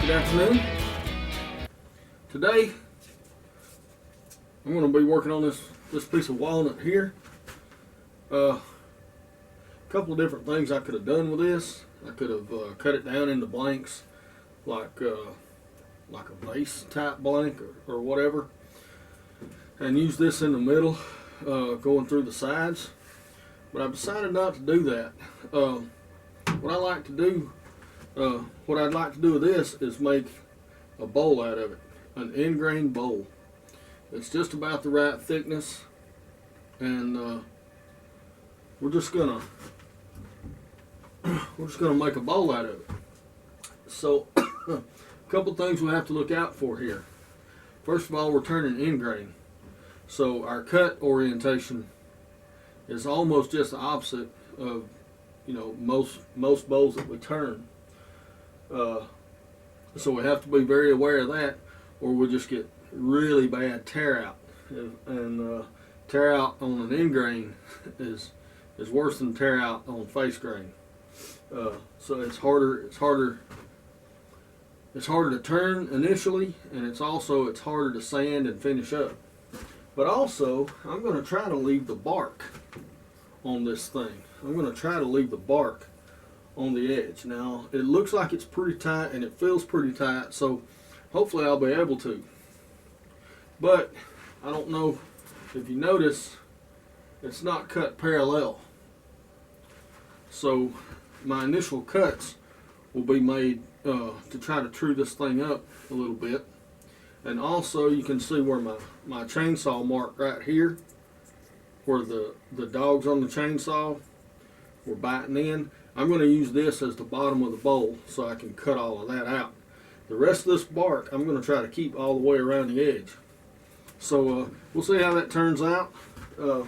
Good afternoon. Today I'm going to be working on this piece of walnut here. A couple of different things I could have done with this. I could have cut it down into blanks, like a base type blank or whatever, and use this in the middle, going through the sides. But I've decided not to do that. What I'd like to do with this is make a bowl out of it, an Endgrain bowl. It's just about the right thickness, and we're just gonna make a bowl out of it. So, a couple things we have to look out for here. First of all, we're turning Endgrain, so our cut orientation is almost just the opposite of most bowls that we turn. So we have to be very aware of that, or we'll just get really bad tear out. And tear out on an Endgrain is worse than tear out on face grain. So it's harder to turn initially, and it's harder to sand and finish up. But also, I'm going to try to leave the bark on this thing. I'm going to try to leave the bark on the edge. Now, it looks like it's pretty tight and it feels pretty tight, so hopefully I'll be able to. But I don't know if you notice, it's not cut parallel. So my initial cuts will be made to try to true this thing up a little bit. And also you can see where my chainsaw mark right here, where the dogs on the chainsaw were biting in. I'm going to use this as the bottom of the bowl so I can cut all of that out. The rest of this bark I'm going to try to keep all the way around the edge. So we'll see how that turns out. I'm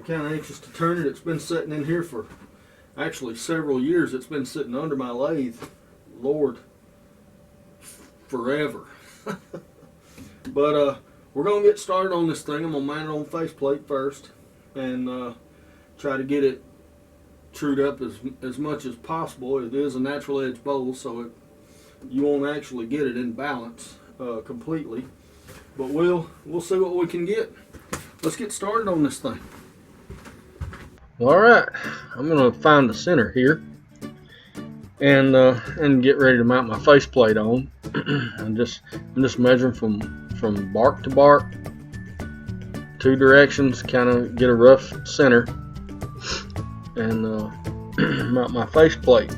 kind of anxious to turn it. It's been sitting in here for actually several years. It's been sitting under my lathe, Lord, forever. But we're going to get started on this thing. I'm going to mount it on faceplate first and try to get it trued up as much as possible. It is a natural edge bowl, so you won't actually get it in balance completely. But we'll see what we can get. Let's get started on this thing. All right, I'm going to find the center here and get ready to mount my faceplate on. I'm just measuring from bark to bark, two directions, kind of get a rough center, and mount my faceplate.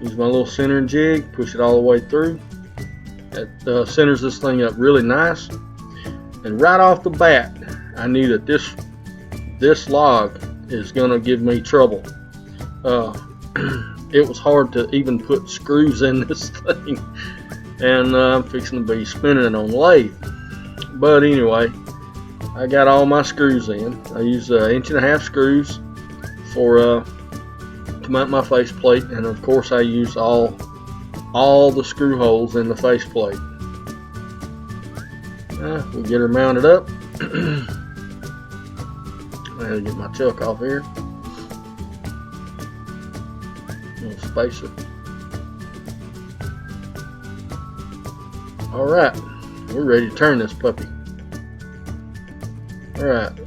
Use my little centering jig, push it all the way through. That centers this thing up really nice. And right off the bat, I knew that this log is going to give me trouble. It was hard to even put screws in this thing, and I'm fixing to be spinning it on the lathe. But anyway, I got all my screws in. I used 1.5 inch screws to mount my faceplate, and of course I used all the screw holes in the faceplate. We'll get her mounted up. I gotta get my chuck off here. Little spacer. Alright, we're ready to turn this puppy. Alright,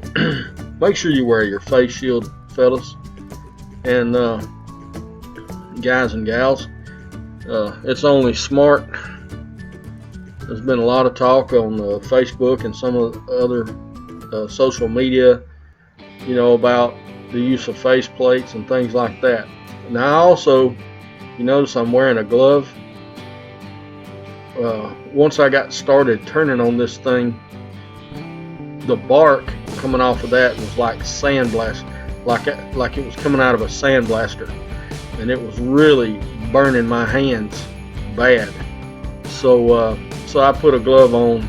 make sure you wear your face shield, fellas, and guys and gals. It's only smart. There's been a lot of talk on Facebook and some of the other social media, about the use of face plates and things like that. Now, also, you notice I'm wearing a glove. Once I got started turning on this thing, the bark coming off of that was like sandblast, like it was coming out of a sandblaster, and it was really burning my hands bad. So I put a glove on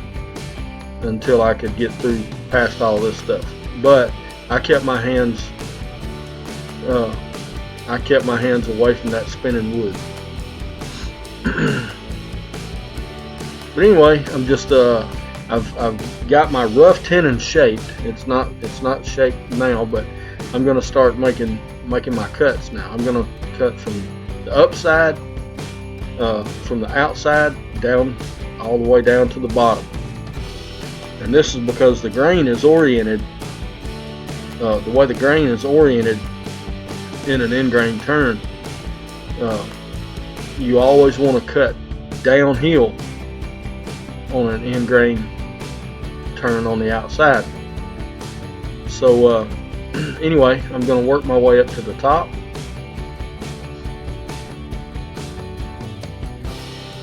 until I could get through past all this stuff. But I kept my hands away from that spinning wood. But anyway, I'm just I've got my rough tenon shaped. It's not shaped now, but I'm going to start making my cuts now. I'm going to cut from the upside from the outside down all the way down to the bottom. And this is because the grain is oriented, the way the grain is oriented in an end grain turn, you always want to cut downhill on an end grain turn on the outside. So anyway, I'm going to work my way up to the top.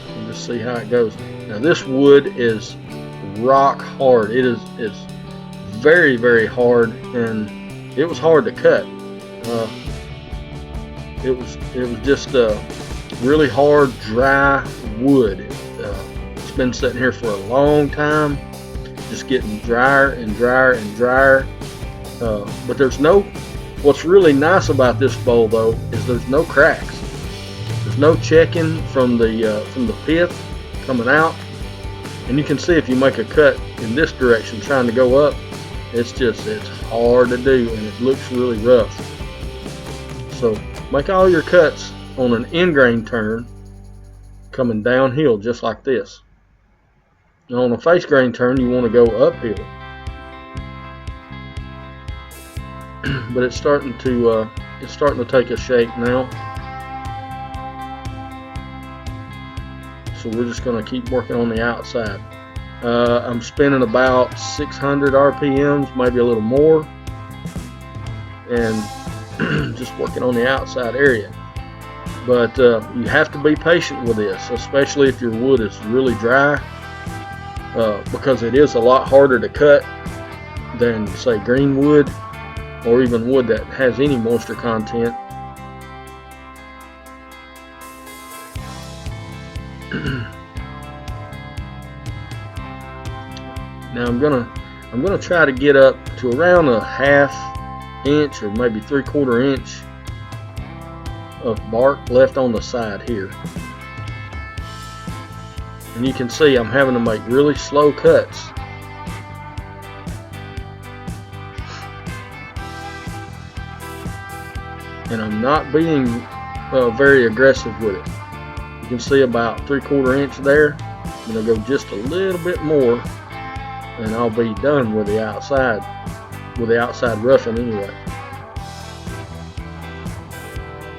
And just see how it goes. Now this wood is rock hard. It's very, very hard, and it was hard to cut. It was just really hard, dry wood. It's been sitting here for a long time, just getting drier and drier and drier. But what's really nice about this bowl though is there's no cracks. There's no checking from the pith coming out. And you can see if you make a cut in this direction trying to go up, it's hard to do, and it looks really rough. So make all your cuts on an end grain turn coming downhill just like this. Now on a face grain turn you want to go uphill. But it's starting to take a shape now. So we're just going to keep working on the outside. I'm spinning about 600 RPMs, maybe a little more, and just working on the outside area. But you have to be patient with this, especially if your wood is really dry, because it is a lot harder to cut than, say, green wood or even wood that has any moisture content. Now I'm gonna try to get up to around a ½ inch or maybe 3/4 inch of bark left on the side here. And you can see I'm having to make really slow cuts. And I'm not being very aggressive with it. You can see about 3/4 inch there. I'm going to go just a little bit more, and I'll be done with the outside roughing anyway.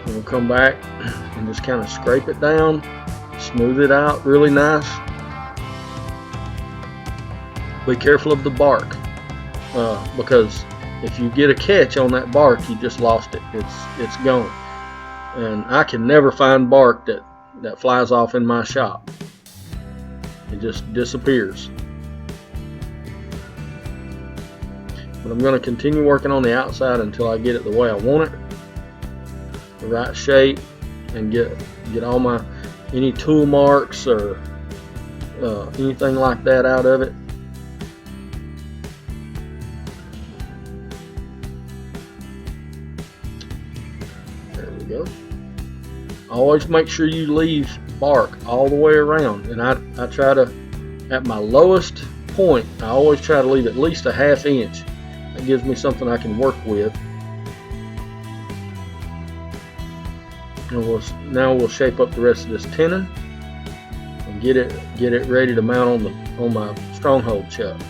We'll come back and just kind of scrape it down, smooth it out really nice. Be careful of the bark, because if you get a catch on that bark, you just lost it. It's gone. And I can never find bark that flies off in my shop. It just disappears. But I'm going to continue working on the outside until I get it the way I want it, the right shape, and get all my any tool marks or anything like that out of it. There we go. Always make sure you leave bark all the way around, and I try to, at my lowest point, I always try to leave at least a ½ inch. That gives me something I can work with. And now we'll shape up the rest of this tenon and get it ready to mount on my stronghold chuck.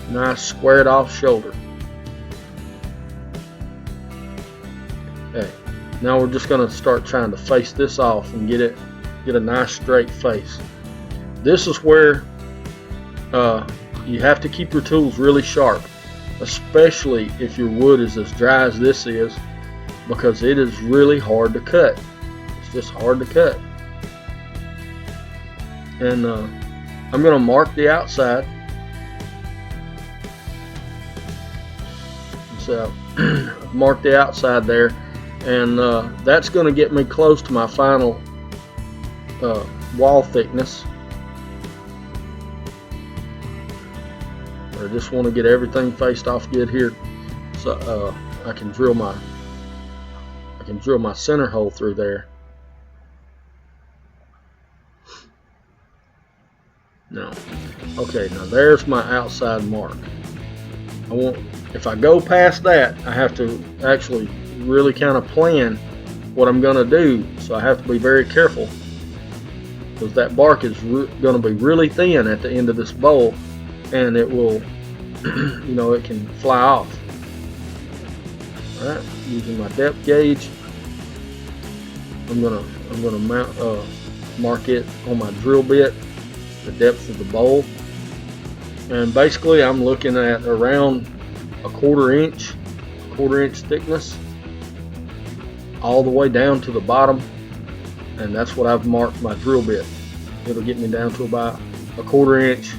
Nice squared off shoulder. Okay, now we're just going to start trying to face this off and get a nice straight face. This is where you have to keep your tools really sharp, especially if your wood is as dry as this is, because it is really hard to cut. It's just hard to cut. And I'm going to mark the outside. So mark the outside there, and that's going to get me close to my final wall thickness. I just want to get everything faced off good here, so I can drill my center hole through there. Now, okay, now there's my outside mark. If I go past that, I have to actually really kind of plan what I'm going to do So I have to be very careful, because that bark is going to be really thin at the end of this bowl, and it will, it can fly off. All right, using my depth gauge, I'm gonna mark it on my drill bit, the depth of the bowl, and basically I'm looking at around a quarter inch thickness, all the way down to the bottom, and that's what I've marked my drill bit. It'll get me down to about a quarter inch,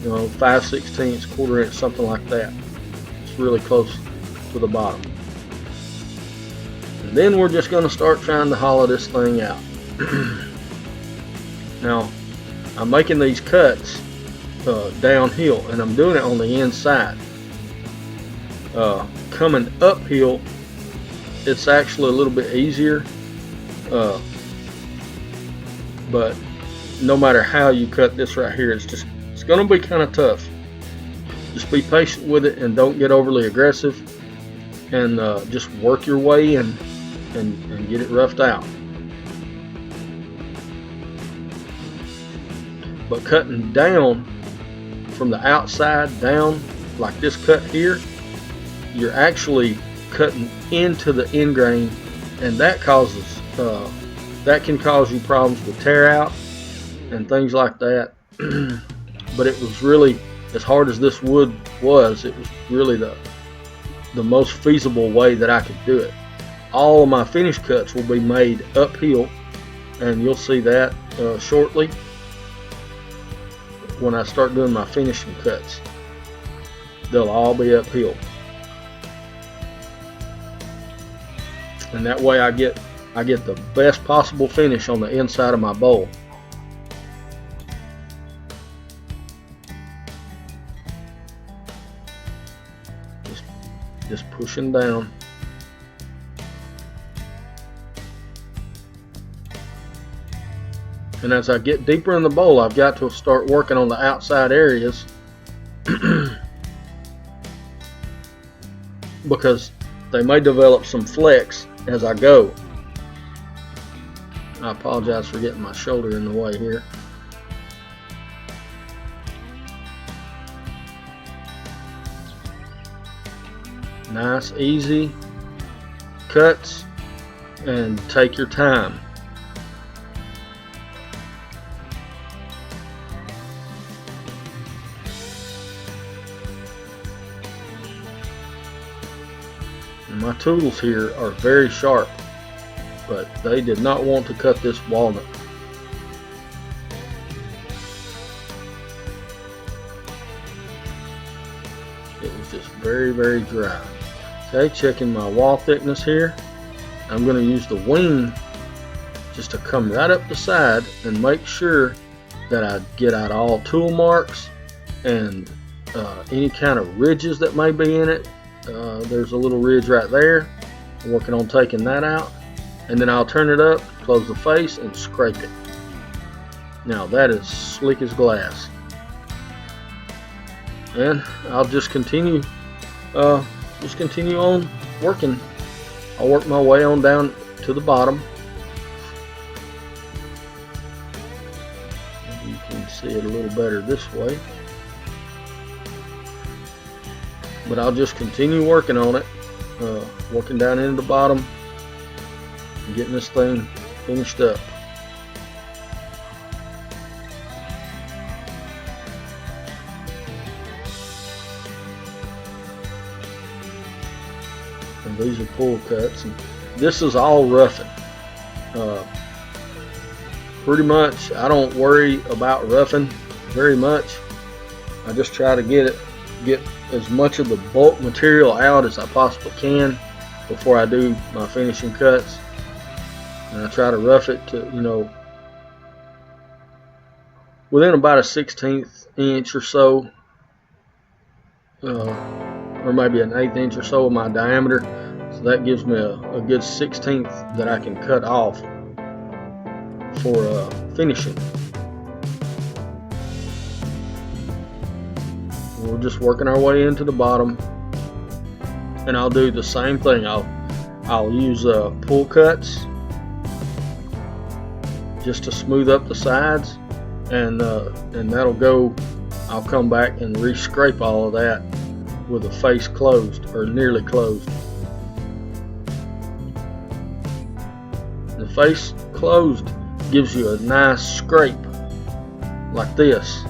5/16, quarter inch, something like that. It's really close to the bottom. And then we're just going to start trying to hollow this thing out. Now, I'm making these cuts downhill, and I'm doing it on the inside. Coming uphill, it's actually a little bit easier, but no matter how you cut this right here, it's going to be kind of tough. Just be patient with it and don't get overly aggressive, and just work your way and get it roughed out. But cutting down from the outside down, like this cut here, you're actually cutting into the end grain, and that can cause you problems with tear out and things like that. But it was really, as hard as this wood was, it was really the most feasible way that I could do it. All of my finished cuts will be made uphill, and you'll see that shortly when I start doing my finishing cuts. They'll all be uphill, and that way I get the best possible finish on the inside of my bowl. Just pushing down. And as I get deeper in the bowl, I've got to start working on the outside areas because they may develop some flex as I go. I apologize for getting my shoulder in the way here. Nice, easy cuts, and take your time. And my tools here are very sharp, but they did not want to cut this walnut. It was just very, very dry. Okay, checking my wall thickness here. I'm going to use the wing just to come right up the side and make sure that I get out all tool marks and any kind of ridges that may be in it. There's a little ridge right there. I'm working on taking that out, and then I'll turn it up, close the face, and scrape it. Now that is slick as glass, and I'll just continue on working. I'll work my way on down to the bottom. Maybe you can see it a little better this way. But I'll just continue working on it, working down into the bottom and getting this thing finished up. And these are pull cuts, and this is all roughing. Pretty much I don't worry about roughing very much. I just try to get as much of the bulk material out as I possibly can before I do my finishing cuts, and I try to rough it to within about a 1/16 inch or so, or maybe an 1/8 inch or so of my diameter. So that gives me a good 1/16 that I can cut off for finishing. We're just working our way into the bottom, and I'll do the same thing. I'll use pull cuts just to smooth up the sides, and that'll go. I'll come back and re-scrape all of that with the face closed or nearly closed. The face closed gives you a nice scrape like this,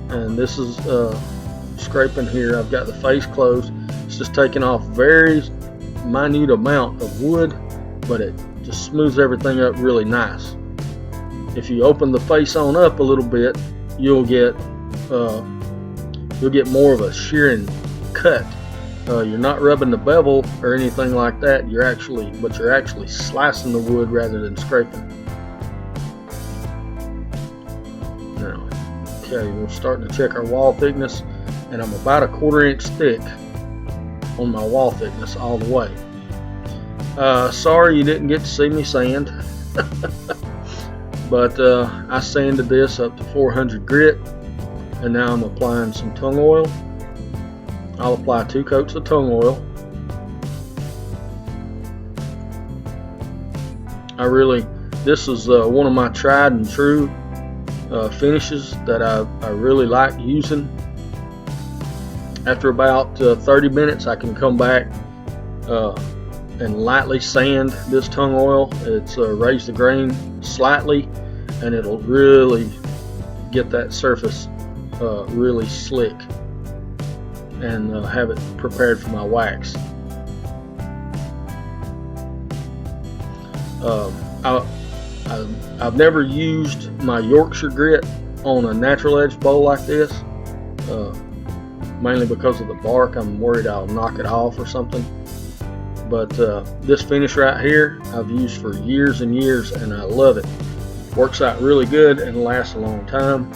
and this is scraping here. I've got the face closed. It's just taking off very minute amount of wood, but it just smooths everything up really nice. If you open the face on up a little bit, you'll get more of a shearing cut. You're not rubbing the bevel or anything like that. You're actually slicing the wood rather than scraping. Now, okay, we're starting to check our wall thickness, and I'm about a 1/4 inch thick on my wall thickness all the way. Sorry you didn't get to see me sand, but I sanded this up to 400 grit, and now I'm applying some tung oil. I'll apply 2 coats of tung oil. This is one of my tried and true finishes that I really like using. After about 30 minutes, I can come back and lightly sand this tung oil. It's raised the grain slightly, and it'll really get that surface really slick, and have it prepared for my wax. I've never used my Yorkshire grit on a natural edge bowl like this, mainly because of the bark. I'm worried I'll knock it off or something. But this finish right here I've used for years and years, and I love it. Works out really good and lasts a long time.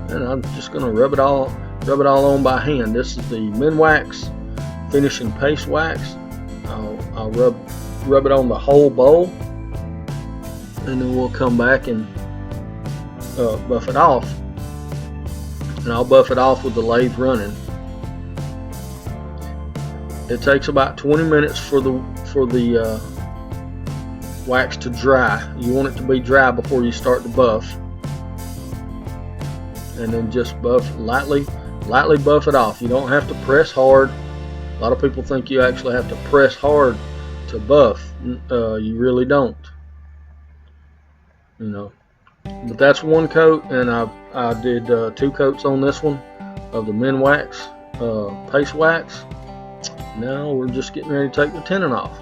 And I'm just going to rub it all on by hand. This is the Minwax finishing paste wax. I'll rub it on the whole bowl, and then we'll come back and buff it off. And I'll buff it off with the lathe running. It takes about 20 minutes for the wax to dry. You want it to be dry before you start to buff, and then just lightly buff it off. You don't have to press hard. A lot of people think you actually have to press hard to buff. You really don't, you know. But that's 1 coat, and I did 2 coats on this one of the Minwax paste wax. Now we're just getting ready to take the tenon off.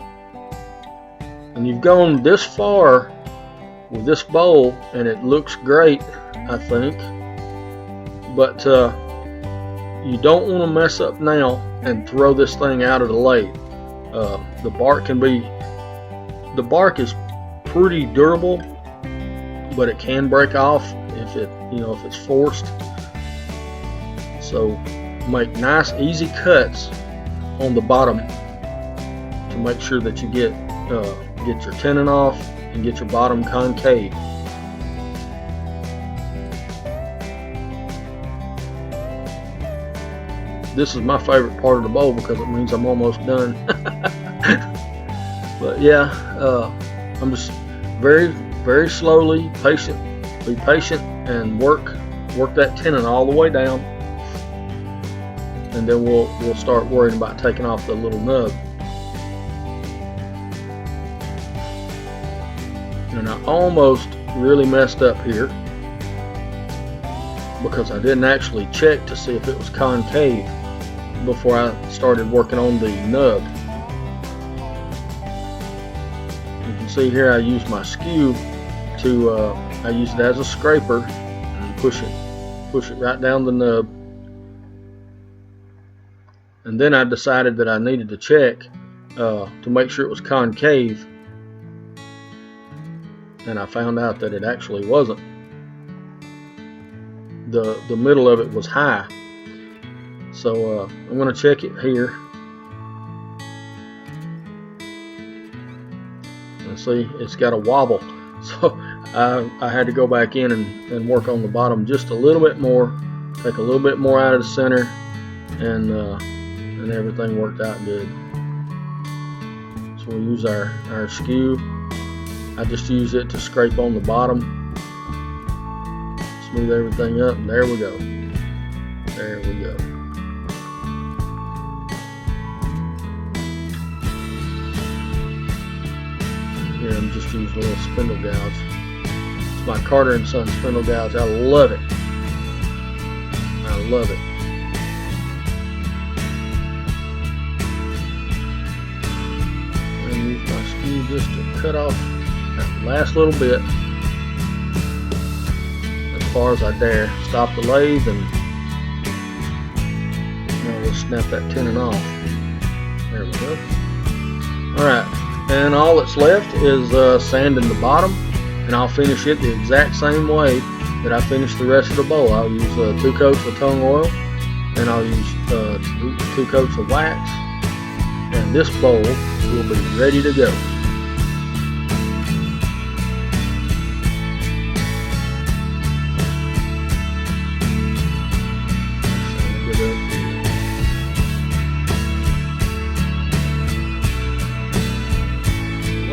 And you've gone this far with this bowl, and it looks great, I think. But you don't want to mess up now and throw this thing out of the lathe. The bark is pretty durable, but it can break off if it's forced. So make nice easy cuts on the bottom to make sure that you get your tenon off and get your bottom concave. This is my favorite part of the bowl because it means I'm almost done. But yeah, I'm just very slowly be patient and work that tenon all the way down, and then we'll start worrying about taking off the little nub. And I almost really messed up here because I didn't actually check to see if it was concave before I started working on the nub. You can see here I use my skew to I use it as a scraper and push it right down the nub. And then I decided that I needed to check to make sure it was concave, and I found out that it actually wasn't. The middle of it was high. So I'm going to check it here and see it's got a wobble. So I had to go back in and work on the bottom just a little bit more, take a little bit more out of the center, and everything worked out good. So we'll use our skew. I just use it to scrape on the bottom, smooth everything up, and there we go. There we go. Here I'm just using a little spindle gouge. It's my Carter & Son spindle gouge. I love it. I love it. And use my skew just to cut off that last little bit as far as I dare. Stop the lathe and now we'll snap that tenon off. There we go. Alright. And all that's left is sanding the bottom, and I'll finish it the exact same way that I finished the rest of the bowl. I'll use 2 coats of tung oil, and I'll use 2 coats of wax, and this bowl will be ready to go.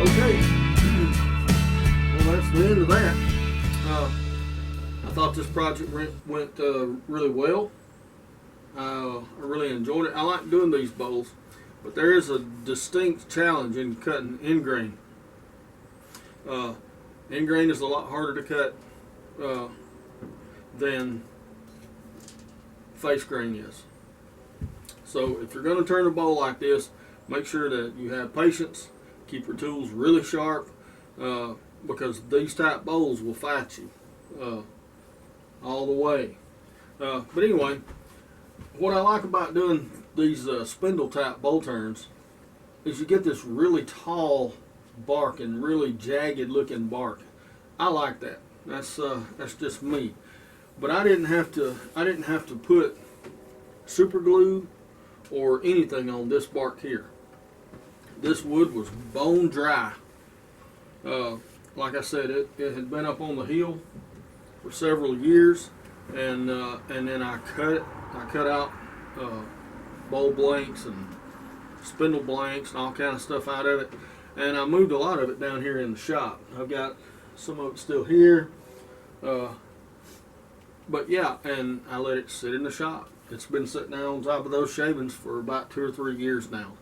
Okay, well that's the end of that. I thought this project went really well. I really enjoyed it. I like doing these bowls, but there is a distinct challenge in cutting end grain. End grain is a lot harder to cut than face grain is. So if you're going to turn a bowl like this, make sure that you have patience. Keep your tools really sharp because these type bowls will fight you all the way. But anyway, what I like about doing these spindle type bowl turns is you get this really tall bark and really jagged looking bark. I like that. That's just me. But I didn't have to put super glue or anything on this bark here. This wood was bone dry. Like I said, it had been up on the hill for several years, and then I cut out bowl blanks and spindle blanks and all kind of stuff out of it, and I moved a lot of it down here in the shop. I've got some of it still here, but yeah, and I let it sit in the shop. It's been sitting there on top of those shavings for about 2 or 3 years now.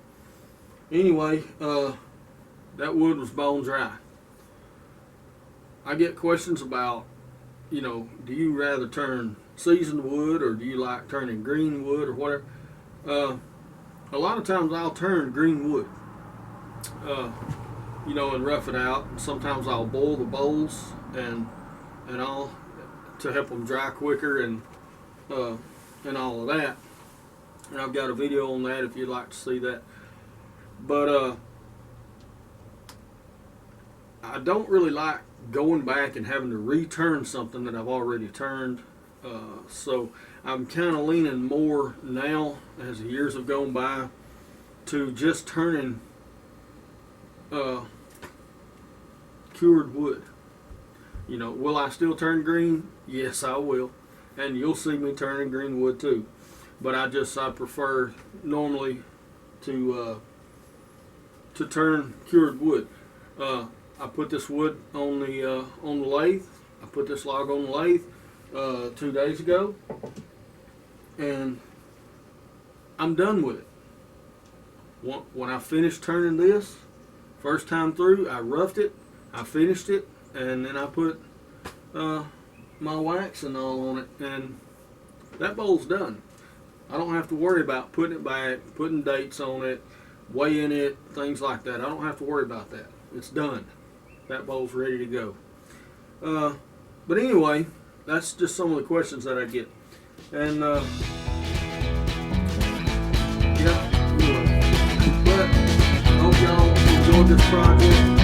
Anyway, that wood was bone dry. I get questions about, do you rather turn seasoned wood or do you like turning green wood or whatever? A lot of times I'll turn green wood, and rough it out. Sometimes I'll boil the bowls and all to help them dry quicker and all of that. And I've got a video on that if you'd like to see that. But I don't really like going back and having to return something that I've already turned. So I'm kind of leaning more now, as the years have gone by, to just turning cured wood. Will I still turn green? Yes, I will. And you'll see me turning green wood too. But I prefer normally to turn cured wood. I put this wood on the lathe. I put this log on the lathe 2 days ago, and I'm done with it. When I finished turning this, first time through, I roughed it, I finished it, and then I put my wax and all on it, and that bowl's done. I don't have to worry about putting it back, putting dates on it, weighing it, things like that. I don't have to worry about that. It's done. That bowl's ready to go. But anyway, that's just some of the questions that I get. And yeah, anyway. But I hope y'all enjoyed this project.